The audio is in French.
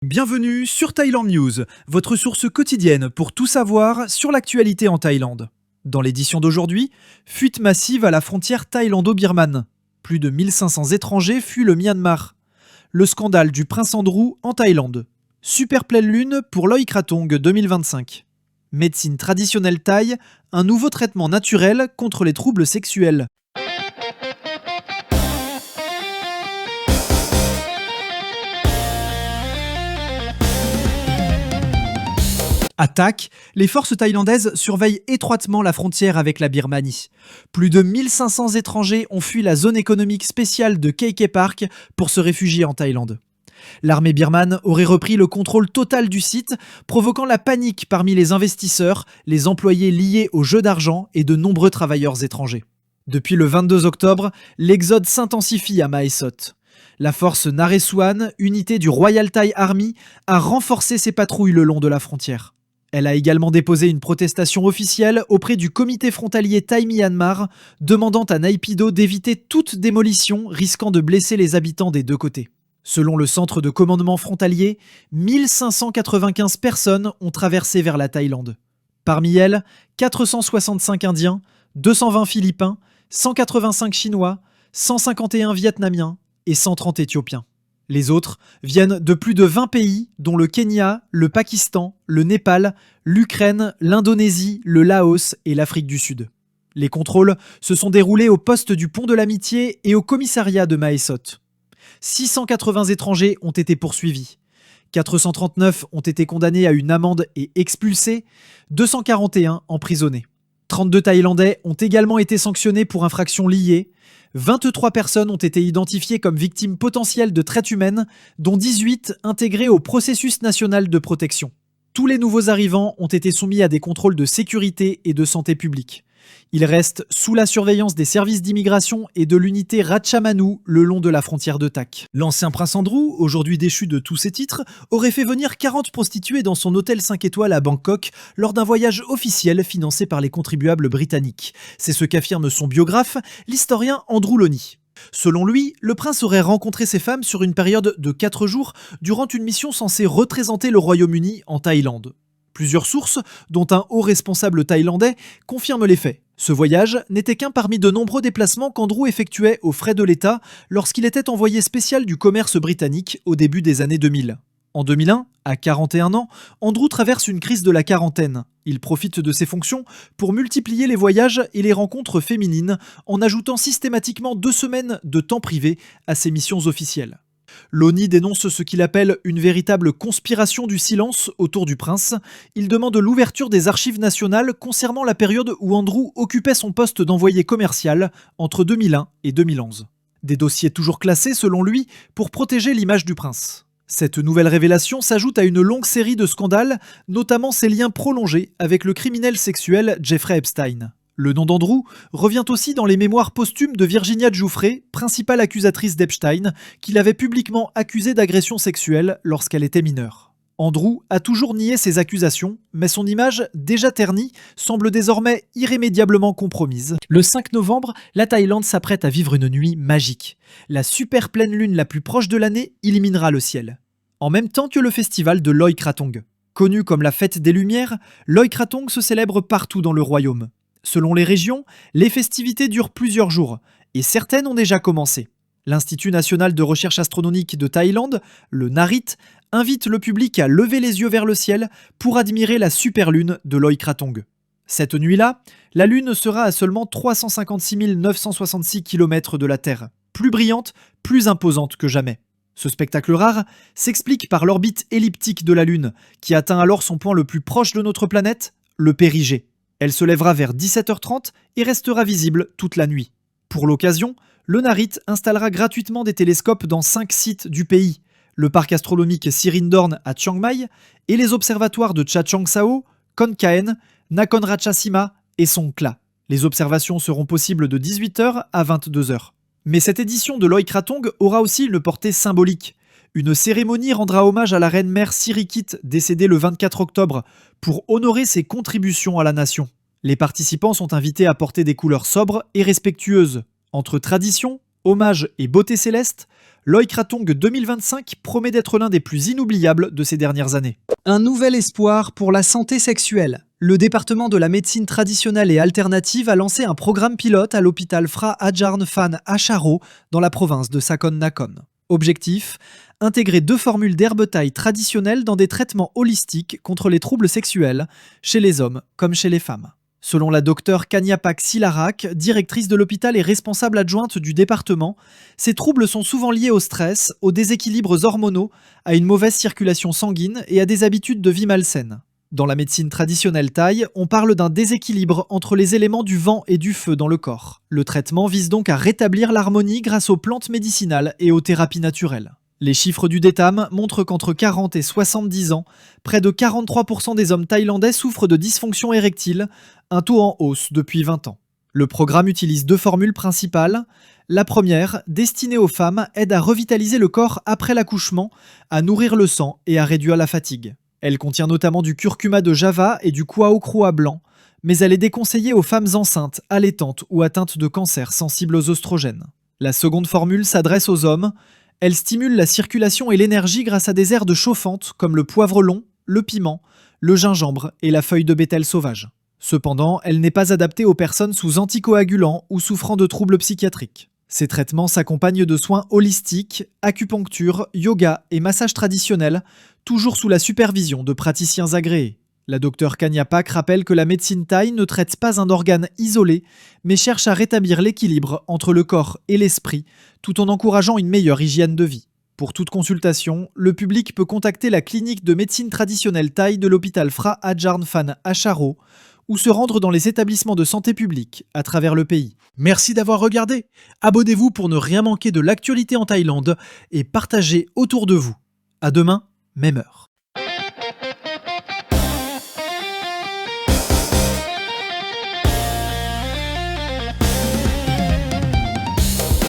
Bienvenue sur Thaïlande News, votre source quotidienne pour tout savoir sur l'actualité en Thaïlande. Dans l'édition d'aujourd'hui, fuite massive à la frontière thaïlando-birmane. Plus de 1500 étrangers fuient le Myanmar. Le scandale du prince Andrew en Thaïlande. Super pleine lune pour Loy Krathong 2025. Médecine traditionnelle thaï, un nouveau traitement naturel contre les troubles sexuels. Attaque, les forces thaïlandaises surveillent étroitement la frontière avec la Birmanie. Plus de 1500 étrangers ont fui la zone économique spéciale de KK Park pour se réfugier en Thaïlande. L'armée birmane aurait repris le contrôle total du site, provoquant la panique parmi les investisseurs, les employés liés aux jeux d'argent et de nombreux travailleurs étrangers. Depuis le 22 octobre, l'exode s'intensifie à Mae Sot. La force Naresuan, unité du Royal Thai Army, a renforcé ses patrouilles le long de la frontière. Elle a également déposé une protestation officielle auprès du comité frontalier Thaï-Myanmar, demandant à Naypyidaw d'éviter toute démolition risquant de blesser les habitants des deux côtés. Selon le centre de commandement frontalier, 1595 personnes ont traversé vers la Thaïlande. Parmi elles, 465 Indiens, 220 Philippins, 185 Chinois, 151 Vietnamiens et 130 Éthiopiens. Les autres viennent de plus de 20 pays, dont le Kenya, le Pakistan, le Népal, l'Ukraine, l'Indonésie, le Laos et l'Afrique du Sud. Les contrôles se sont déroulés au poste du pont de l'Amitié et au commissariat de Mae Sot. 680 étrangers ont été poursuivis. 439 ont été condamnés à une amende et expulsés, 241 emprisonnés. 32 Thaïlandais ont également été sanctionnés pour infractions liées. 23 personnes ont été identifiées comme victimes potentielles de traite humaine, dont 18 intégrées au processus national de protection. Tous les nouveaux arrivants ont été soumis à des contrôles de sécurité et de santé publique. Ils restent sous la surveillance des services d'immigration et de l'unité Ratchamanhu le long de la frontière de Tak. L'ancien prince Andrew, aujourd'hui déchu de tous ses titres, aurait fait venir 40 prostituées dans son hôtel 5 étoiles à Bangkok lors d'un voyage officiel financé par les contribuables britanniques. C'est ce qu'affirme son biographe, l'historien Andrew Lawnie. Selon lui, le prince aurait rencontré ces femmes sur une période de 4 jours durant une mission censée représenter le Royaume-Uni en Thaïlande. Plusieurs sources, dont un haut responsable thaïlandais, confirment les faits. Ce voyage n'était qu'un parmi de nombreux déplacements qu'Andrew effectuait aux frais de l'État lorsqu'il était envoyé spécial du commerce britannique au début des années 2000. En 2001, à 41 ans, Andrew traverse une crise de la quarantaine. Il profite de ses fonctions pour multiplier les voyages et les rencontres féminines en ajoutant systématiquement 2 semaines de temps privé à ses missions officielles. Lawnie dénonce ce qu'il appelle une véritable conspiration du silence autour du prince. Il demande l'ouverture des archives nationales concernant la période où Andrew occupait son poste d'envoyé commercial entre 2001 et 2011. Des dossiers toujours classés, selon lui, pour protéger l'image du prince. Cette nouvelle révélation s'ajoute à une longue série de scandales, notamment ses liens prolongés avec le criminel sexuel Jeffrey Epstein. Le nom d'Andrew revient aussi dans les mémoires posthumes de Virginia Giuffre, principale accusatrice d'Epstein, qui l'avait publiquement accusée d'agression sexuelle lorsqu'elle était mineure. Andrew a toujours nié ces accusations, mais son image, déjà ternie, semble désormais irrémédiablement compromise. Le 5 novembre, la Thaïlande s'apprête à vivre une nuit magique. La super pleine lune la plus proche de l'année illuminera le ciel. En même temps que le festival de Loy Krathong. Connu comme la fête des Lumières, Loy Krathong se célèbre partout dans le royaume. Selon les régions, les festivités durent plusieurs jours, et certaines ont déjà commencé. L'Institut national de recherche astronomique de Thaïlande, le NARIT, invite le public à lever les yeux vers le ciel pour admirer la superlune de Loy Krathong. Cette nuit-là, la lune sera à seulement 356 966 km de la Terre, plus brillante, plus imposante que jamais. Ce spectacle rare s'explique par l'orbite elliptique de la lune, qui atteint alors son point le plus proche de notre planète, le périgée. Elle se lèvera vers 17h30 et restera visible toute la nuit. Pour l'occasion, le NARIT installera gratuitement des télescopes dans 5 sites du pays, le parc astronomique Sirindorn à Chiang Mai et les observatoires de Cha Chong Sao, Kon Kaen, Nakhon Ratchasima et Songkhla. Les observations seront possibles de 18h à 22h. Mais cette édition de Loy Krathong aura aussi une portée symbolique. Une cérémonie rendra hommage à la reine-mère Sirikit, décédée le 24 octobre, pour honorer ses contributions à la nation. Les participants sont invités à porter des couleurs sobres et respectueuses. Entre tradition, hommage et beauté céleste, Loïc Kratong 2025 promet d'être l'un des plus inoubliables de ces dernières années. Un nouvel espoir pour la santé sexuelle. Le département de la médecine traditionnelle et alternative a lancé un programme pilote à l'hôpital Fra Adjarn Fan à Charo, dans la province de Sakon Nakhon. Objectif : intégrer 2 formules d'herbe-taille traditionnelles dans des traitements holistiques contre les troubles sexuels, chez les hommes comme chez les femmes. Selon la docteure Kanyapak Silarak, directrice de l'hôpital et responsable adjointe du département, ces troubles sont souvent liés au stress, aux déséquilibres hormonaux, à une mauvaise circulation sanguine et à des habitudes de vie malsaines. Dans la médecine traditionnelle thaï, on parle d'un déséquilibre entre les éléments du vent et du feu dans le corps. Le traitement vise donc à rétablir l'harmonie grâce aux plantes médicinales et aux thérapies naturelles. Les chiffres du DETAM montrent qu'entre 40 et 70 ans, près de 43% des hommes thaïlandais souffrent de dysfonction érectile, un taux en hausse depuis 20 ans. Le programme utilise 2 formules principales. La première, destinée aux femmes, aide à revitaliser le corps après l'accouchement, à nourrir le sang et à réduire la fatigue. Elle contient notamment du curcuma de Java et du kuao-krua blanc, mais elle est déconseillée aux femmes enceintes, allaitantes ou atteintes de cancer sensibles aux oestrogènes. La seconde formule s'adresse aux hommes. Elle stimule la circulation et l'énergie grâce à des herbes chauffantes comme le poivre long, le piment, le gingembre et la feuille de bétel sauvage. Cependant, elle n'est pas adaptée aux personnes sous anticoagulants ou souffrant de troubles psychiatriques. Ces traitements s'accompagnent de soins holistiques, acupuncture, yoga et massage traditionnel, toujours sous la supervision de praticiens agréés. La docteure Kanyapak rappelle que la médecine thaï ne traite pas un organe isolé, mais cherche à rétablir l'équilibre entre le corps et l'esprit, tout en encourageant une meilleure hygiène de vie. Pour toute consultation, le public peut contacter la clinique de médecine traditionnelle thaï de l'hôpital Fra Adjarn Fan à Charo, ou se rendre dans les établissements de santé publique à travers le pays. Merci d'avoir regardé. Abonnez-vous pour ne rien manquer de l'actualité en Thaïlande et partagez autour de vous. À demain, même heure.